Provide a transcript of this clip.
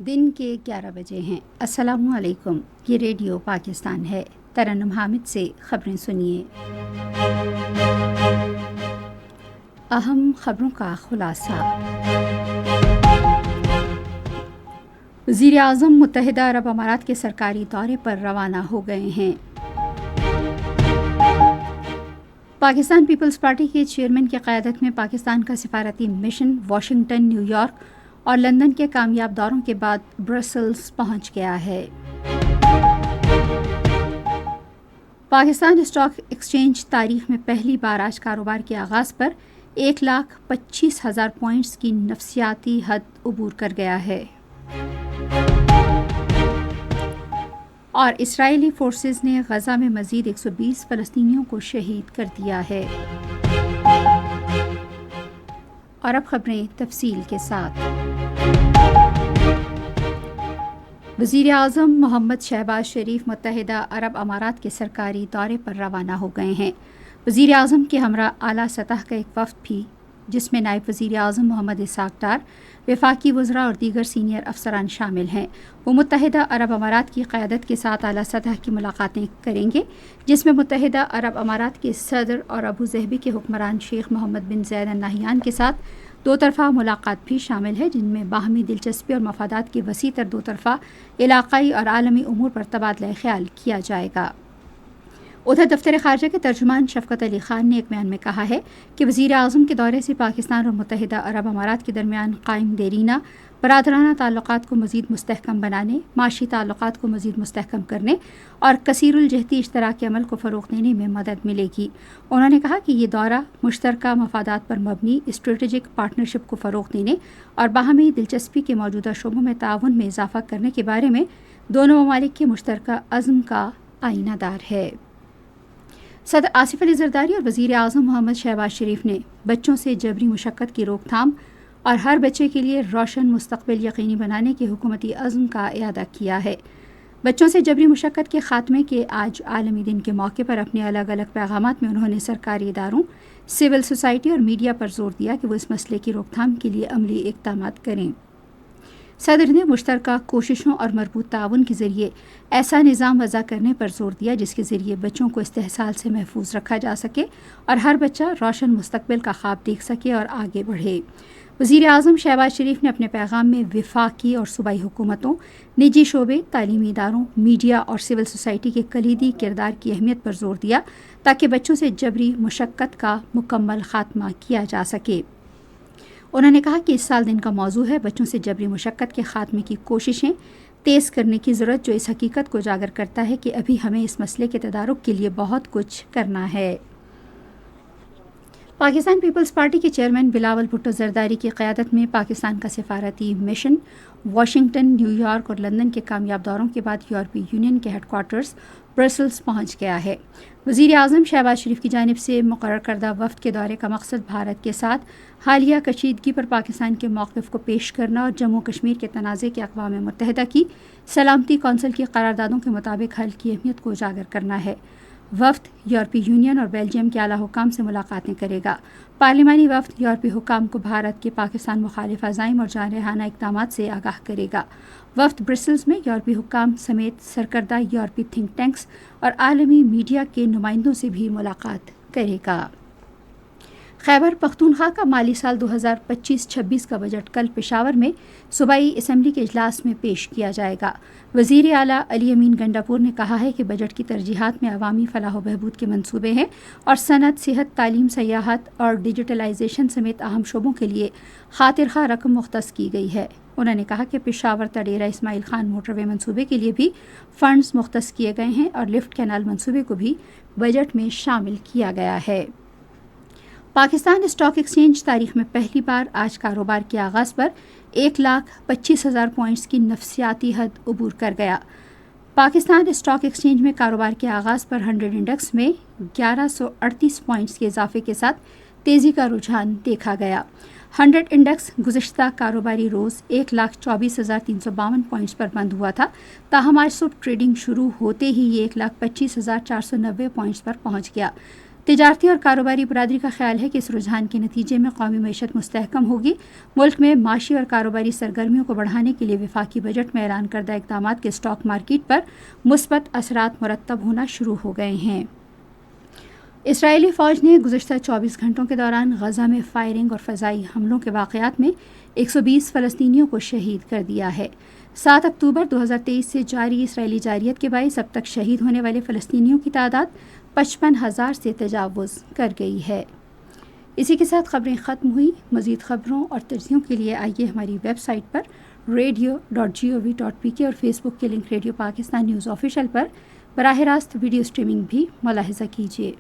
دن کے 11 بجے ہیں۔ السلام علیکم، یہ ریڈیو پاکستان ہے۔ ترنم حامد سے خبریں سنیے۔ اہم خبروں کا خلاصہ۔ وزیر اعظم متحدہ عرب امارات کے سرکاری دورے پر روانہ ہو گئے ہیں۔ پاکستان پیپلز پارٹی کے چیئرمین کی قیادت میں پاکستان کا سفارتی مشن واشنگٹن، نیو یارک اور لندن کے کامیاب دوروں کے بعد برسلز پہنچ گیا ہے۔ پاکستان اسٹاک ایکسچینج تاریخ میں پہلی بار آج کاروبار کے آغاز پر 1,25,000 پوائنٹس کی نفسیاتی حد عبور کر گیا ہے۔ اور اسرائیلی فورسز نے غزہ میں مزید 120 فلسطینیوں کو شہید کر دیا ہے۔ اور اب خبریں تفصیل کے ساتھ۔ وزیر اعظم محمد شہباز شریف متحدہ عرب امارات کے سرکاری دورے پر روانہ ہو گئے ہیں۔ وزیر اعظم کے ہمراہ اعلیٰ سطح کا ایک وفد بھی، جس میں نائب وزیر اعظم محمد اسحاق ڈار، وفاقی وزراء اور دیگر سینئر افسران شامل ہیں۔ وہ متحدہ عرب امارات کی قیادت کے ساتھ اعلیٰ سطح کی ملاقاتیں کریں گے، جس میں متحدہ عرب امارات کے صدر اور ابوظہبی کے حکمران شیخ محمد بن زاید ال نہیان کے ساتھ دو طرفہ ملاقات بھی شامل ہے، جن میں باہمی دلچسپی اور مفادات کے وسیع تر دو طرفہ علاقائی اور عالمی امور پر تبادلہ خیال کیا جائے گا۔ ادھر دفتر خارجہ کے ترجمان شفقت علی خان نے ایک بیان میں کہا ہے کہ وزیر اعظم کے دورے سے پاکستان اور متحدہ عرب امارات کے درمیان قائم دیرینہ برادرانہ تعلقات کو مزید مستحکم بنانے، معاشی تعلقات کو مزید مستحکم کرنے اور کثیر الجہتی اشتراکی عمل کو فروغ دینے میں مدد ملے گی۔ انہوں نے کہا کہ یہ دورہ مشترکہ مفادات پر مبنی اسٹریٹجک پارٹنرشپ کو فروغ دینے اور باہمی دلچسپی کے موجودہ شعبوں میں تعاون میں اضافہ کرنے کے بارے میں دونوں ممالک کے مشترکہ عزم کا آئینہ دار ہے۔ صدر آصف علی زرداری اور وزیر اعظم محمد شہباز شریف نے بچوں سے جبری مشقت کی روک تھام اور ہر بچے کے لیے روشن مستقبل یقینی بنانے کے حکومتی عزم کا اعادہ کیا ہے۔ بچوں سے جبری مشقت کے خاتمے کے آج عالمی دن کے موقع پر اپنے الگ الگ پیغامات میں انہوں نے سرکاری اداروں، سول سوسائٹی اور میڈیا پر زور دیا کہ وہ اس مسئلے کی روک تھام کے لیے عملی اقدامات کریں۔ صدر نے مشترکہ کوششوں اور مربوط تعاون کے ذریعے ایسا نظام وضع کرنے پر زور دیا جس کے ذریعے بچوں کو استحصال سے محفوظ رکھا جا سکے اور ہر بچہ روشن مستقبل کا خواب دیکھ سکے اور آگے بڑھے۔ وزیر اعظم شہباز شریف نے اپنے پیغام میں وفاقی اور صوبائی حکومتوں، نجی شعبے، تعلیمی اداروں، میڈیا اور سول سوسائٹی کے کلیدی کردار کی اہمیت پر زور دیا تاکہ بچوں سے جبری مشقت کا مکمل خاتمہ کیا جا سکے۔ انہوں نے کہا کہ اس سال دن کا موضوع ہے بچوں سے جبری مشقت کے خاتمے کی کوششیں تیز کرنے کی ضرورت، جو اس حقیقت کو اجاگر کرتا ہے کہ ابھی ہمیں اس مسئلے کے تدارک کے لیے بہت کچھ کرنا ہے۔ پاکستان پیپلز پارٹی کے چیئرمین بلاول بھٹو زرداری کی قیادت میں پاکستان کا سفارتی مشن واشنگٹن، نیو یارک اور لندن کے کامیاب دوروں کے بعد یورپی یونین کے ہیڈ کوارٹرز برسلز پہنچ گیا ہے۔ وزیر اعظم شہباز شریف کی جانب سے مقرر کردہ وفد کے دورے کا مقصد بھارت کے ساتھ حالیہ کشیدگی پر پاکستان کے موقف کو پیش کرنا اور جموں کشمیر کے تنازع کے اقوام متحدہ کی سلامتی کونسل کی قراردادوں کے مطابق حل کی اہمیت کو اجاگر کرنا ہے۔ وفد یورپی یونین اور بیلجیم کے اعلیٰ حکام سے ملاقاتیں کرے گا۔ پارلیمانی وفد یورپی حکام کو بھارت کے پاکستان مخالف عزائم اور جارحانہ اقدامات سے آگاہ کرے گا۔ وفد برسلز میں یورپی حکام سمیت سرکردہ یورپی تھنک ٹینکس اور عالمی میڈیا کے نمائندوں سے بھی ملاقات کرے گا۔ خیبر پختونخوا کا مالی سال 2025-26 کا بجٹ کل پشاور میں صوبائی اسمبلی کے اجلاس میں پیش کیا جائے گا۔ وزیر اعلیٰ علی امین گنڈاپور نے کہا ہے کہ بجٹ کی ترجیحات میں عوامی فلاح و بہبود کے منصوبے ہیں اور صنعت، صحت، تعلیم، سیاحت اور ڈیجیٹلائزیشن سمیت اہم شعبوں کے لیے خاطر خواہ رقم مختص کی گئی ہے۔ انہوں نے کہا کہ پشاور تڈیرہ اسماعیل خان موٹر وے منصوبے کے لیے بھی فنڈز مختص کیے گئے ہیں اور لفٹ کینال منصوبے کو بھی بجٹ میں شامل کیا گیا ہے۔ پاکستان اسٹاک ایکسچینج تاریخ میں پہلی بار آج کاروبار کے آغاز پر 1,25,000 پوائنٹس کی نفسیاتی حد عبور کر گیا۔ پاکستان اسٹاک ایکسچینج میں کاروبار کے آغاز پر 100 انڈیکس میں 1138 پوائنٹس کے اضافے کے ساتھ تیزی کا رجحان دیکھا گیا۔ 100 انڈیکس گزشتہ کاروباری روز 1,24,352 پوائنٹس پر بند ہوا تھا، تاہم آج صبح ٹریڈنگ شروع ہوتے ہی یہ 1,25,490 پوائنٹس پر پہنچ گیا۔ تجارتی اور کاروباری برادری کا خیال ہے کہ اس رجحان کے نتیجے میں قومی معیشت مستحکم ہوگی۔ ملک میں معاشی اور کاروباری سرگرمیوں کو بڑھانے کے لیے وفاقی بجٹ میں اعلان کردہ اقدامات کے اسٹاک مارکیٹ پر مثبت اثرات مرتب ہونا شروع ہو گئے ہیں۔ اسرائیلی فوج نے گزشتہ 24 گھنٹوں کے دوران غزہ میں فائرنگ اور فضائی حملوں کے واقعات میں 120 فلسطینیوں کو شہید کر دیا ہے۔ 7 اکتوبر 2023 سے جاری اسرائیلی جارحیت کے باعث اب تک شہید ہونے والے فلسطینیوں کی تعداد 55,000 سے تجاوز کر گئی ہے۔ اسی کے ساتھ خبریں ختم ہوئی۔ مزید خبروں اور تجزیوں کے لیے آئیے ہماری ویب سائٹ پر radio.gov.pk اور فیس بک کے link radio Pakistan news official پر براہ راست ویڈیو اسٹریمنگ بھی ملاحظہ کیجیے۔